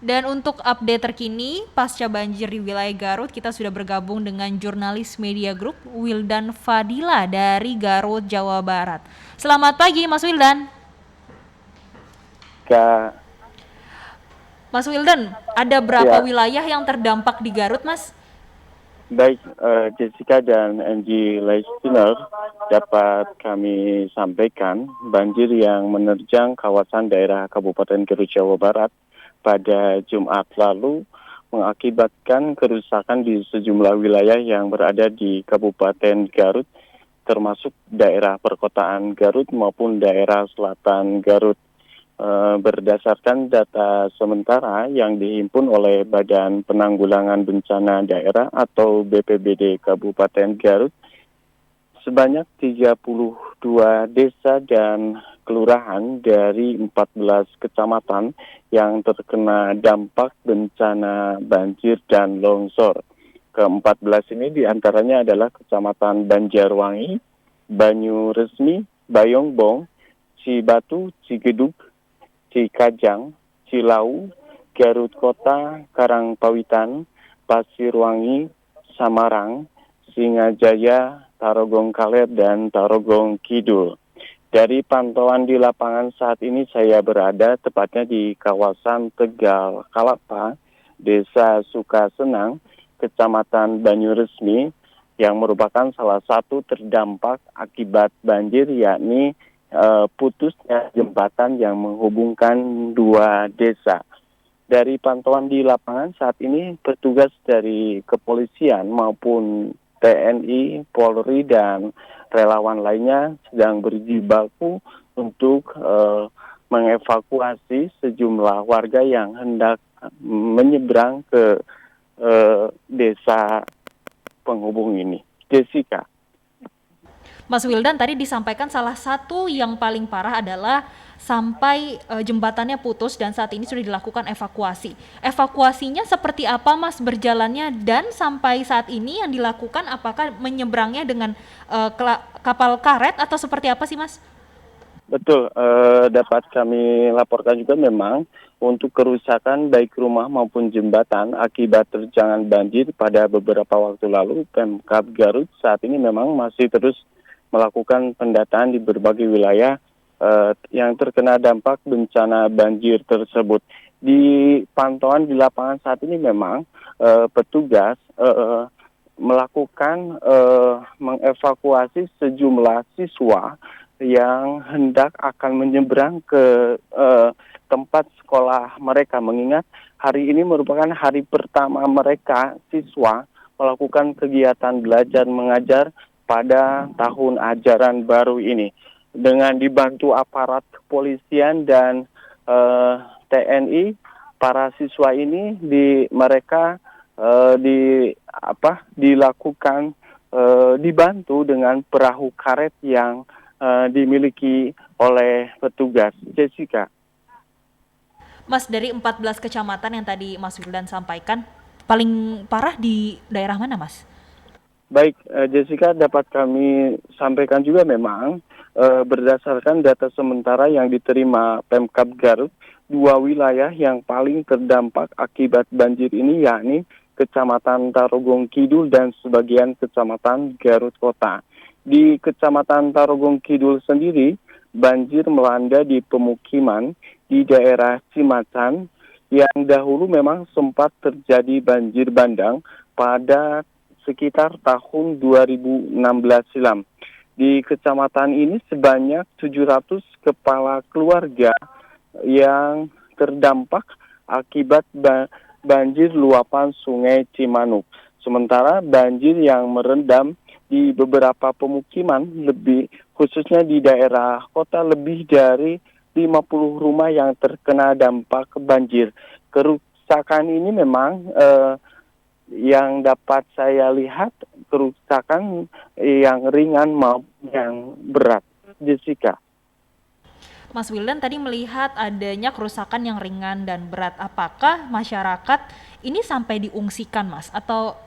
Dan untuk update terkini pasca banjir di wilayah Garut, kita sudah bergabung dengan jurnalis Media Group Wildan Fadila dari Garut, Jawa Barat. Selamat pagi Mas Wildan. Kak, Mas Wildan, ada berapa ya, wilayah yang terdampak di Garut, Mas? baik Jessica dan Angie listener, dapat kami sampaikan banjir yang menerjang kawasan daerah Kabupaten Garut Jawa Barat pada Jumat lalu mengakibatkan kerusakan di sejumlah wilayah yang berada di Kabupaten Garut, termasuk daerah perkotaan Garut maupun daerah selatan Garut. Berdasarkan data sementara yang dihimpun oleh Badan Penanggulangan Bencana Daerah atau BPBD Kabupaten Garut, sebanyak 32 desa dan kelurahan dari 14 kecamatan yang terkena dampak bencana banjir dan longsor. Ke-14 ini diantaranya adalah Kecamatan Banjarwangi, Banyuresmi, Bayongbong, Cibatu, Cigedug, Cikajang, Cilau, Garut Kota, Karangpawitan, Pasirwangi, Samarang, Singajaya, Tarogong Kaler, dan Tarogong Kidul. Dari pantauan di lapangan saat ini saya berada tepatnya di kawasan Tegal Kalapa, Desa Sukasenang, Kecamatan Banyuresmi, yang merupakan salah satu terdampak akibat banjir, yakni putusnya jembatan yang menghubungkan dua desa. Dari pantauan di lapangan saat ini petugas dari kepolisian maupun TNI, Polri, dan relawan lainnya sedang berjibaku untuk mengevakuasi sejumlah warga yang hendak menyeberang ke desa penghubung ini. Jessica. Mas Wildan tadi disampaikan salah satu yang paling parah adalah sampai jembatannya putus dan saat ini sudah dilakukan evakuasi. Evakuasinya seperti apa Mas berjalannya dan sampai saat ini yang dilakukan apakah menyeberangnya dengan kapal karet atau seperti apa sih Mas? Betul, dapat kami laporkan juga memang untuk kerusakan baik rumah maupun jembatan akibat terjangan banjir pada beberapa waktu lalu, Pemkab Garut saat ini memang masih terus melakukan pendataan di berbagai wilayah yang terkena dampak bencana banjir tersebut. Di pantauan di lapangan saat ini memang petugas melakukan mengevakuasi sejumlah siswa yang hendak akan menyeberang ke tempat sekolah mereka, mengingat hari ini merupakan hari pertama mereka siswa melakukan kegiatan belajar mengajar pada tahun ajaran baru ini. Dengan dibantu aparat kepolisian dan TNI, para siswa ini mereka dilakukan dibantu dengan perahu karet yang dimiliki oleh petugas. Jessica. Mas, dari 14 kecamatan yang tadi Mas Wildan sampaikan, paling parah di daerah mana Mas? Baik, Jessica, dapat kami sampaikan juga memang berdasarkan data sementara yang diterima Pemkab Garut, dua wilayah yang paling terdampak akibat banjir ini yakni Kecamatan Tarogong Kidul dan sebagian Kecamatan Garut Kota. Di Kecamatan Tarogong Kidul sendiri, banjir melanda di pemukiman di daerah Cimacan yang dahulu memang sempat terjadi banjir bandang pada sekitar tahun 2016 silam. Di kecamatan ini sebanyak 700 kepala keluarga yang terdampak akibat banjir luapan Sungai Cimanuk. Sementara banjir yang merendam di beberapa pemukiman, lebih khususnya di daerah kota, lebih dari 50 rumah yang terkena dampak banjir. Kerusakan ini memang yang dapat saya lihat kerusakan yang ringan maupun yang berat. Jessica. Mas Wildan tadi melihat adanya kerusakan yang ringan dan berat. Apakah masyarakat ini sampai diungsikan, Mas? Atau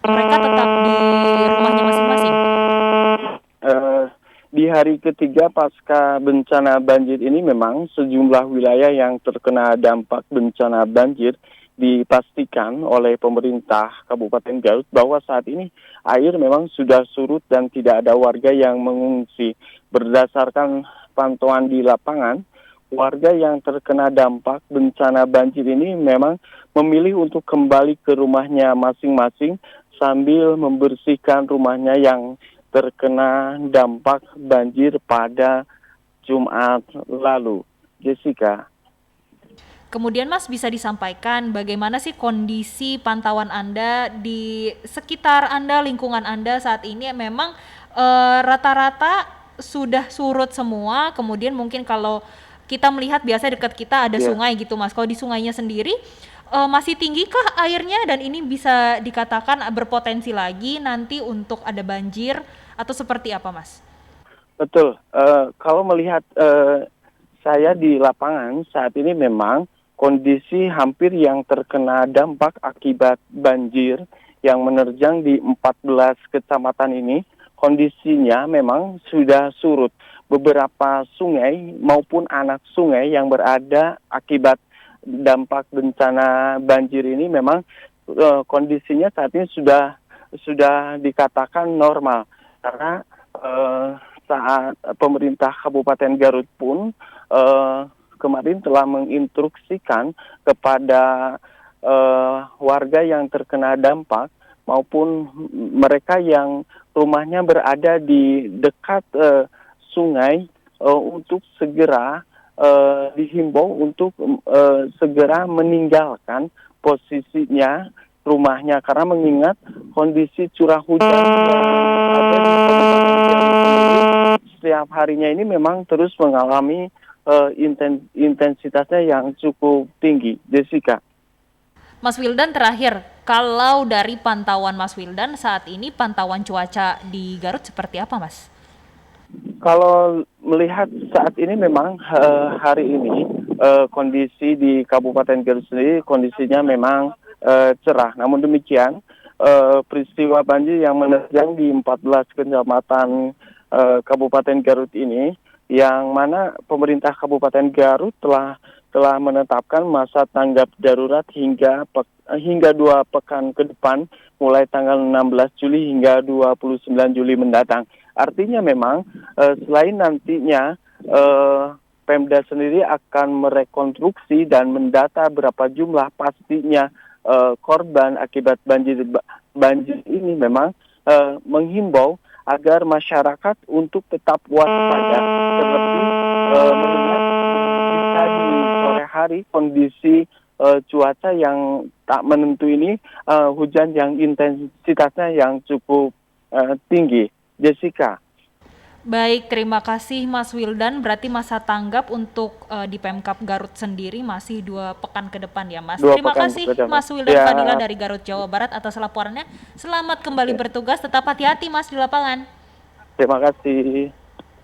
mereka tetap di rumahnya masing-masing? Eh, di hari ketiga pasca bencana banjir ini memang sejumlah wilayah yang terkena dampak bencana banjir dipastikan oleh pemerintah Kabupaten Garut bahwa saat ini air memang sudah surut dan tidak ada warga yang mengungsi. Berdasarkan pantauan di lapangan, warga yang terkena dampak bencana banjir ini memang memilih untuk kembali ke rumahnya masing-masing sambil membersihkan rumahnya yang terkena dampak banjir pada Jumat lalu. Jessica. Kemudian Mas bisa disampaikan bagaimana sih kondisi pantauan Anda di sekitar Anda, lingkungan Anda saat ini? Memang rata-rata sudah surut semua, kemudian mungkin kalau kita melihat biasa dekat kita ada Ya, sungai gitu Mas. Kalau di sungainya sendiri masih tinggikah airnya dan ini bisa dikatakan berpotensi lagi nanti untuk ada banjir atau seperti apa Mas? betul. Kalau melihat saya di lapangan saat ini memang kondisi hampir yang terkena dampak akibat banjir yang menerjang di 14 kecamatan ini, kondisinya memang sudah surut. Beberapa sungai maupun anak sungai yang berada akibat dampak bencana banjir ini memang kondisinya saat ini sudah dikatakan normal karena saat pemerintah Kabupaten Garut pun kemarin telah menginstruksikan kepada warga yang terkena dampak maupun mereka yang rumahnya berada di dekat sungai untuk segera dihimbau untuk segera meninggalkan posisinya rumahnya karena mengingat kondisi curah hujan yang ada di Kabupaten Garut sendiri setiap harinya ini memang terus mengalami intensitasnya yang cukup tinggi, Jessica. Mas Wildan terakhir, kalau dari pantauan Mas Wildan saat ini pantauan cuaca di Garut seperti apa Mas? Kalau melihat saat ini memang hari ini kondisi di Kabupaten Garut sendiri kondisinya memang cerah. Namun demikian peristiwa banjir yang menerjang di 14 kecamatan Kabupaten Garut ini, yang mana pemerintah Kabupaten Garut telah menetapkan masa tanggap darurat hingga 2 pekan ke depan, mulai tanggal 16 Juli hingga 29 Juli mendatang. Artinya memang selain nantinya Pemda sendiri akan merekonstruksi dan mendata berapa jumlah pastinya korban akibat banjir ini, memang menghimbau agar masyarakat untuk tetap waspada, terlebih mengingat bisa di sore hari kondisi cuaca yang tak menentu ini, hujan yang intensitasnya yang cukup tinggi. Jessica. Baik, terima kasih Mas Wildan. Berarti masa tanggap untuk di Pemkab Garut sendiri masih 2 pekan ke depan ya Mas. Dua Terima pekan kasih bekerja, Mas. Mas Wildan Ya, Fadila dari Garut, Jawa Barat atas laporannya. Selamat kembali ya, bertugas, tetap hati-hati Mas di lapangan. terima kasih.